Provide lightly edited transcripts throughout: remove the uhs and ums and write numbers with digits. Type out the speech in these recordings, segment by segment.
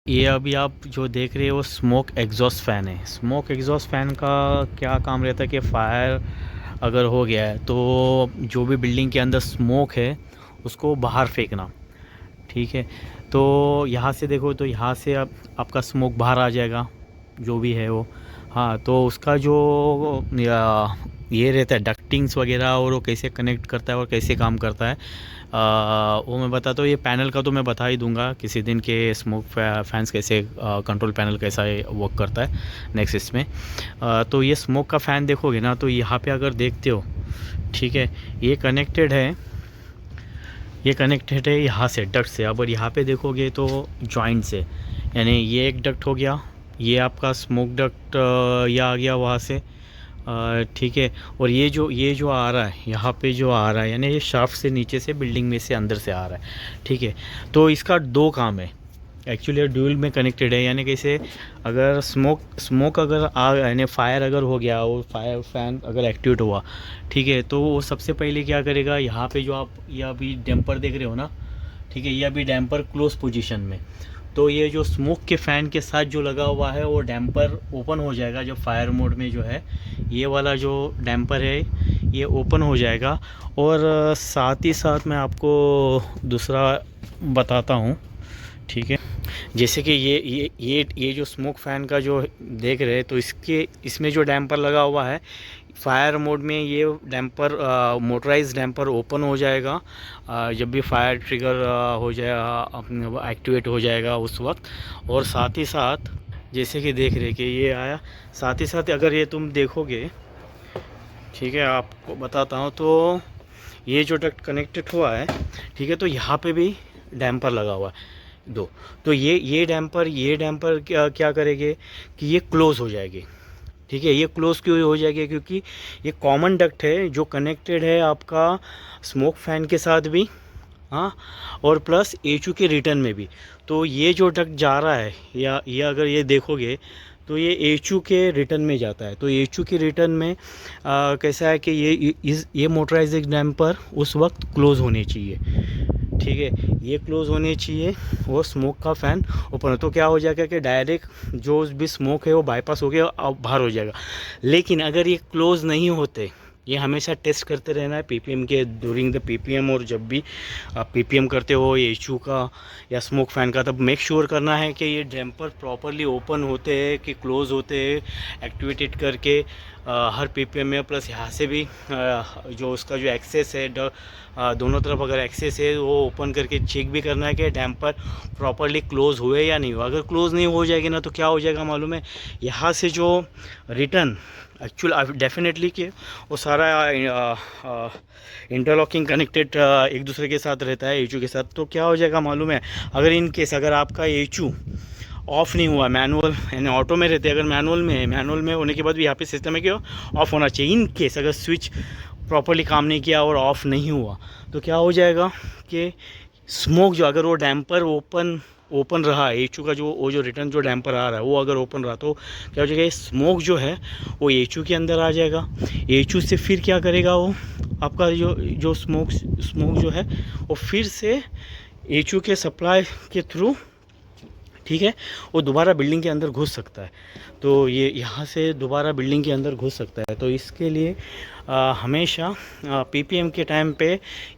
ये अभी आप जो देख रहे हो स्मोक एग्जॉस्ट फ़ैन है। स्मोक एग्जॉस्ट फ़ैन का क्या काम रहता है कि फायर अगर हो गया है तो जो भी बिल्डिंग के अंदर स्मोक है उसको बाहर फेंकना। ठीक है। तो यहाँ से देखो तो यहाँ से आपका स्मोक बाहर आ जाएगा जो भी है वो। हाँ, तो उसका जो ये रहता है डक्टिंग्स वगैरह और वो कैसे कनेक्ट करता है और कैसे काम करता है वो मैं बताता हूँ। ये पैनल का तो मैं बता ही दूंगा किसी दिन के स्मोक फैंस कैसे कंट्रोल पैनल कैसा वर्क करता है नेक्स्ट इसमें। तो ये स्मोक का फ़ैन देखोगे ना तो यहाँ पे अगर देखते हो, ठीक है, ये कनेक्टेड है, ये कनेक्टेड है यहाँ से डक्ट से। अब यहाँ पे देखोगे तो जॉइंट से, यानी ये एक डक्ट हो गया, ये आपका स्मोक डक्ट ये आ गया वहाँ से। ठीक है। और ये जो आ रहा है यहाँ पे जो आ रहा है, यानी ये शाफ्ट से नीचे से बिल्डिंग में से अंदर से आ रहा है। ठीक है। तो इसका दो काम है एक्चुअली, ड्यूल में कनेक्टेड है। यानी कैसे, अगर स्मोक अगर आ यानी फायर अगर हो गया और फायर फैन अगर एक्टिवेट हुआ, ठीक है, तो वो सबसे पहले क्या करेगा, यहाँ पे जो आप ये अभी डैम्पर देख रहे हो ना, ठीक है, ये अभी डैम्पर क्लोज पोजीशन में। तो ये जो स्मोक के फ़ैन के साथ जो लगा हुआ है वो डैम्पर ओपन हो जाएगा जब फायर मोड में जो है, ये वाला जो डैम्पर है ये ओपन हो जाएगा। और साथ ही साथ मैं आपको दूसरा बताता हूँ। ठीक है। जैसे कि ये जो स्मोक फ़ैन का जो देख रहे हैं तो इसमें जो डैम्पर लगा हुआ है फायर मोड में, ये डैम्पर मोटराइज डैम्पर ओपन हो जाएगा जब भी फायर ट्रिगर हो जाएगा, एक्टिवेट हो जाएगा उस वक्त। और साथ ही साथ जैसे कि देख रहे कि ये आया, साथ ही साथ अगर ये तुम देखोगे, ठीक है, आपको बताता हूँ, तो ये जो डक्ट कनेक्टेड हुआ है, ठीक है, तो यहाँ पे भी डैम्पर लगा हुआ है दो। तो ये डैम्पर क्या क्या करेंगे कि ये क्लोज़ हो जाएगी। ठीक है। ये क्लोज़ क्यों हो जाएगी, क्योंकि ये कॉमन डक्ट है जो कनेक्टेड है आपका स्मोक फ़ैन के साथ भी, हाँ, और प्लस एचयू के रिटर्न में भी। तो ये जो डक्ट जा रहा है, या ये अगर ये देखोगे तो ये एचयू के रिटर्न में जाता है। तो एचयू के रिटर्न में कैसा है कि ये मोटराइज्ड डैम्पर उस वक्त क्लोज़ होने चाहिए। ठीक है, ये क्लोज़ होने चाहिए वो स्मोक का फ़ैन ओपन हो, तो क्या हो जाएगा कि डायरेक्ट जो भी स्मोक है वो बाईपास हो गया और बाहर हो जाएगा। लेकिन अगर ये क्लोज़ नहीं होते, ये हमेशा टेस्ट करते रहना है पीपीएम के ड्यूरिंग द पीपीएम, और जब भी आप पीपीएम करते हो एचयू का या स्मोक फ़ैन का, तब मेक श्योर करना है कि ये डैम्पर प्रॉपरली ओपन होते हैं कि क्लोज़ होते हैं, एक्टिवेटेड करके हर पीपीएम में। प्लस यहाँ से भी जो उसका जो एक्सेस है दोनों तरफ अगर एक्सेस है वो ओपन करके चेक भी करना है कि डैम्पर प्रॉपरली क्लोज़ हुए या नहीं हुआ। अगर क्लोज़ नहीं हो जाएगी ना तो क्या हो जाएगा मालूम है, यहाँ से जो रिटर्न एक्चुअल डेफिनेटली कि वो सारा इंटरलॉकिंग कनेक्टेड एक दूसरे के साथ रहता है एचयू के साथ। तो क्या हो जाएगा मालूम है, अगर इन केस अगर आपका एचयू ऑफ़ नहीं हुआ, मैनुअल यानी ऑटो में रहते हैं, अगर मैनुअल में है, मैनुअल में होने के बाद भी यहाँ पे सिस्टम है कि ऑफ़ होना चाहिए। इन केस अगर स्विच प्रॉपरली काम नहीं किया और ऑफ़ नहीं हुआ तो क्या हो जाएगा कि स्मोक जो, अगर वो डैम्पर ओपन रहा, एचयू का जो वो जो रिटर्न जो डैम्पर आ रहा है वो अगर ओपन रहा तो क्या हो जाएगा, स्मोक जो है वो एचयू के अंदर आ जाएगा। एचयू से फिर क्या करेगा, वो आपका जो स्मोक जो है वो फिर से एचयू के सप्लाई के थ्रू, ठीक है, वो दोबारा बिल्डिंग के अंदर घुस सकता है। तो ये यहाँ से दोबारा बिल्डिंग के अंदर घुस सकता है। तो इसके लिए हमेशा पीपीएम के टाइम पे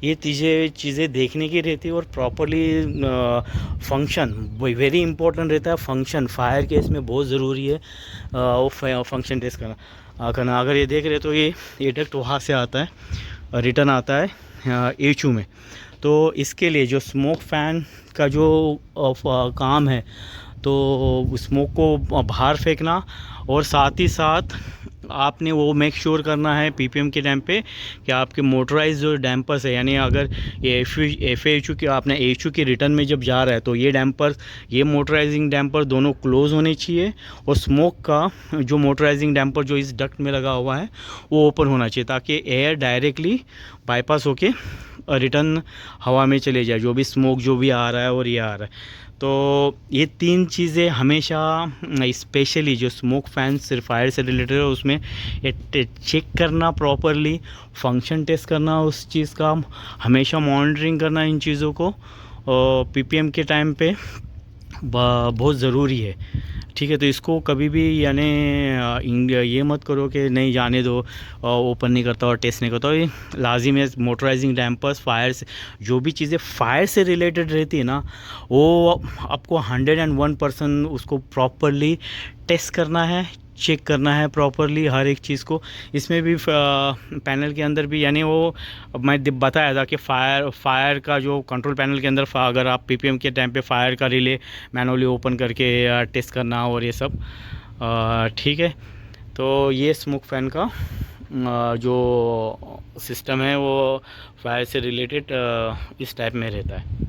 ये चीज़ें देखने की रहती है, और प्रॉपरली फंक्शन वेरी इंपॉर्टेंट रहता है। फंक्शन फायर केस में बहुत ज़रूरी है वो फंक्शन टेस्ट करना। अगर ये देख रहे तो ये डक्ट वहाँ से आता है, रिटर्न आता है एचयू में। तो इसके लिए जो स्मोक फ़ैन का जो काम है, तो स्मोक को बाहर फेंकना, और साथ ही साथ आपने वो मेक श्योर करना है पीपीएम के टाइम पे कि आपके मोटराइज जो डैम्पर्स है, यानी अगर ये एफ के आपने एचयू के रिटर्न में जब जा रहा है तो ये डैम्पर, ये मोटराइजिंग डैम्पर दोनों क्लोज़ होने चाहिए, और स्मोक का जो मोटराइजिंग डैम्पर जो इस डक्ट में लगा हुआ है वो ओपन होना चाहिए, ताकि एयर डायरेक्टली बाईपास होके रिटर्न हवा में चले जाए, जो भी स्मोक जो भी आ रहा है और ये आ रहा है। तो ये तीन चीज़ें हमेशा, स्पेशली जो स्मोक फैन सिर्फ फायर से रिलेटेड है उसमें ये चेक करना प्रॉपरली, फंक्शन टेस्ट करना उस चीज़ का, हमेशा मॉनिटरिंग करना इन चीज़ों को पीपीएम के टाइम पे। बहुत ज़रूरी है। ठीक है, तो इसको कभी भी यानी ये मत करो कि नहीं जाने दो, ओपन नहीं करता और टेस्ट नहीं करता। ये लाजिम है। मोटराइजिंग डैम्पर्स फायर से, जो भी चीज़ें फायर से रिलेटेड रहती है ना, वो आपको 101% उसको प्रॉपरली टेस्ट करना है, चेक करना है प्रॉपरली हर एक चीज़ को। इसमें भी पैनल के अंदर भी यानी वो मैं बताया था कि फायर का जो कंट्रोल पैनल के अंदर अगर आप पीपीएम के टाइम पे फायर का रिले मैनुअली ओपन करके टेस्ट करना और ये सब। ठीक है, तो ये स्मोक फैन का जो सिस्टम है वो फायर से रिलेटेड इस टाइप में रहता है।